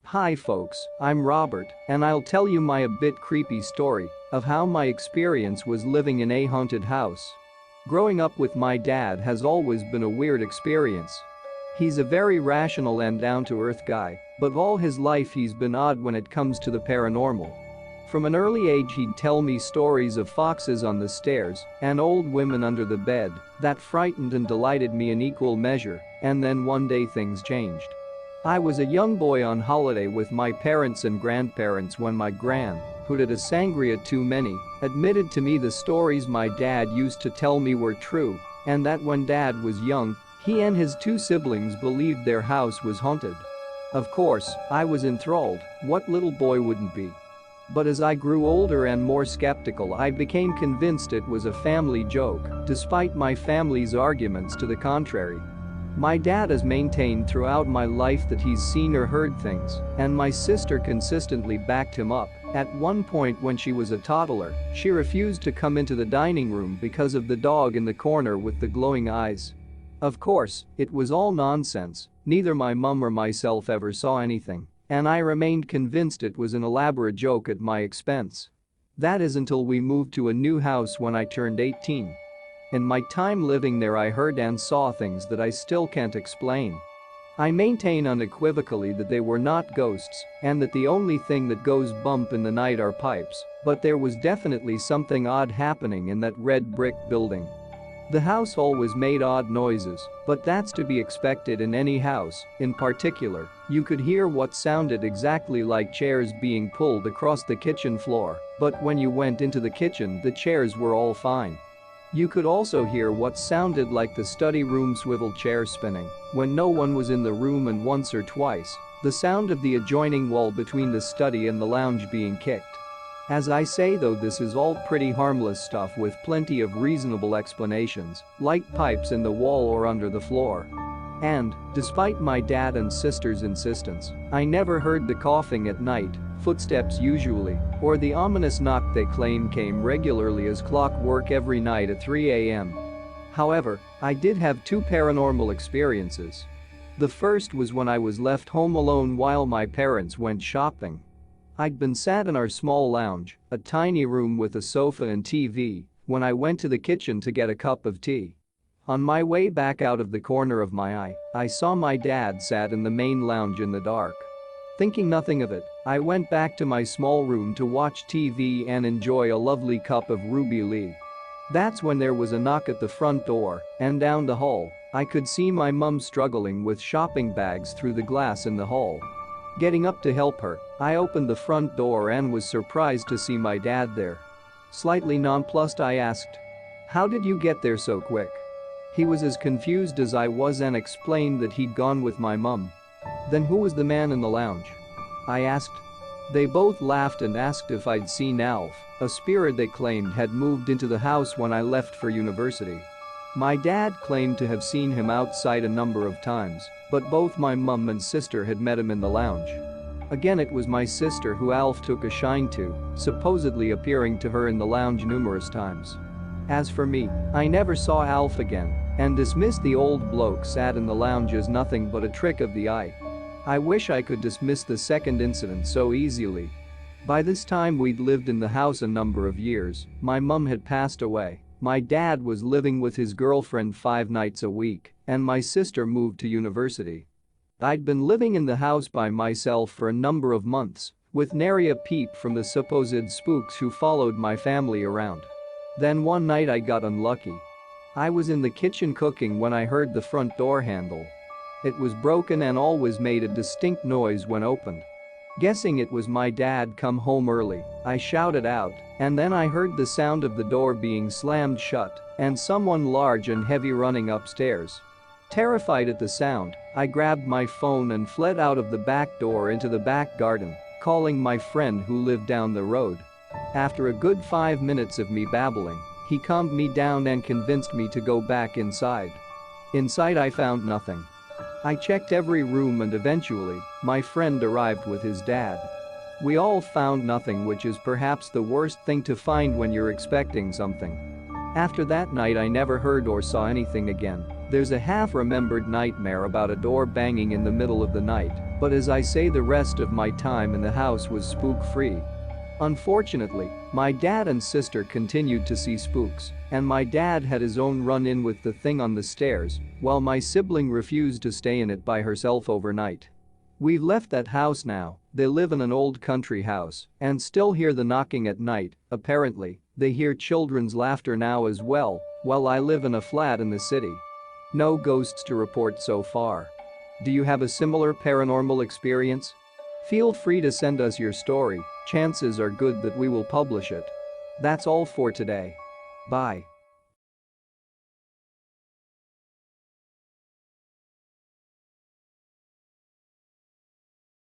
Hi folks, I'm Robert, and I'll tell you my a bit creepy story of how my experience was living in a haunted house. Growing up with my dad has always been a weird experience. He's a very rational and down-to-earth guy, but all his life he's been odd when it comes to the paranormal. From an early age he'd tell me stories of foxes on the stairs and old women under the bed that frightened and delighted me in equal measure, and then one day things changed. I was a young boy on holiday with my parents and grandparents when my gran, who did a sangria too many, admitted to me the stories my dad used to tell me were true, and that when dad was young, he and his two siblings believed their house was haunted. Of course, I was enthralled, what little boy wouldn't be? But as I grew older and more skeptical, I became convinced it was a family joke, despite my family's arguments to the contrary. My dad has maintained throughout my life that he's seen or heard things, and my sister consistently backed him up. At one point when she was a toddler, she refused to come into the dining room because of the dog in the corner with the glowing eyes. Of course, it was all nonsense, neither my mum or myself ever saw anything, and I remained convinced it was an elaborate joke at my expense. That is until we moved to a new house when I turned 18. In my time living there I heard and saw things that I still can't explain. I maintain unequivocally that they were not ghosts and that the only thing that goes bump in the night are pipes, but there was definitely something odd happening in that red brick building. The house always made odd noises, but that's to be expected in any house. In particular, you could hear what sounded exactly like chairs being pulled across the kitchen floor, but when you went into the kitchen the chairs were all fine. You could also hear what sounded like the study room swivel chair spinning when no one was in the room, and once or twice, the sound of the adjoining wall between the study and the lounge being kicked. As I say though, this is all pretty harmless stuff with plenty of reasonable explanations, like pipes in the wall or under the floor. And, despite my dad and sister's insistence, I never heard the coughing at night, footsteps usually, or the ominous knock they claim came regularly as clockwork every night at 3 a.m. However, I did have two paranormal experiences. The first was when I was left home alone while my parents went shopping. I'd been sat in our small lounge, a tiny room with a sofa and TV, when I went to the kitchen to get a cup of tea. On my way back out of the corner of my eye, I saw my dad sat in the main lounge in the dark. Thinking nothing of it, I went back to my small room to watch TV and enjoy a lovely cup of Ruby Lee. That's when there was a knock at the front door, and down the hall, I could see my mum struggling with shopping bags through the glass in the hall. Getting up to help her, I opened the front door and was surprised to see my dad there. Slightly nonplussed, I asked, "How did you get there so quick?" He was as confused as I was and explained that he'd gone with my mum. "Then who was the man in the lounge?" I asked. They both laughed and asked if I'd seen Alf, a spirit they claimed had moved into the house when I left for university. My dad claimed to have seen him outside a number of times, but both my mum and sister had met him in the lounge. Again, it was my sister who Alf took a shine to, supposedly appearing to her in the lounge numerous times. As for me, I never saw Alf again and dismissed the old bloke sat in the lounge as nothing but a trick of the eye. I wish I could dismiss the second incident so easily. By this time we'd lived in the house a number of years, my mum had passed away, my dad was living with his girlfriend 5 nights a week, and my sister moved to university. I'd been living in the house by myself for a number of months, with nary a peep from the supposed spooks who followed my family around. Then one night I got unlucky. I was in the kitchen cooking when I heard the front door handle. It was broken and always made a distinct noise when opened. Guessing it was my dad come home early, I shouted out, and then I heard the sound of the door being slammed shut and someone large and heavy running upstairs. Terrified at the sound, I grabbed my phone and fled out of the back door into the back garden, calling my friend who lived down the road. After a good 5 minutes of me babbling, he calmed me down and convinced me to go back inside. Inside I found nothing. I checked every room and eventually, my friend arrived with his dad. We all found nothing, which is perhaps the worst thing to find when you're expecting something. After that night I never heard or saw anything again. There's a half-remembered nightmare about a door banging in the middle of the night. But as I say, the rest of my time in the house was spook-free. Unfortunately, my dad and sister continued to see spooks, and my dad had his own run-in with the thing on the stairs, while my sibling refused to stay in it by herself overnight. We've left that house now. They live in an old country house and still hear the knocking at night. Apparently, they hear children's laughter now as well, while I live in a flat in the city. No ghosts to report so far. Do you have a similar paranormal experience? Feel free to send us your story, chances are good that we will publish it. That's all for today. Bye.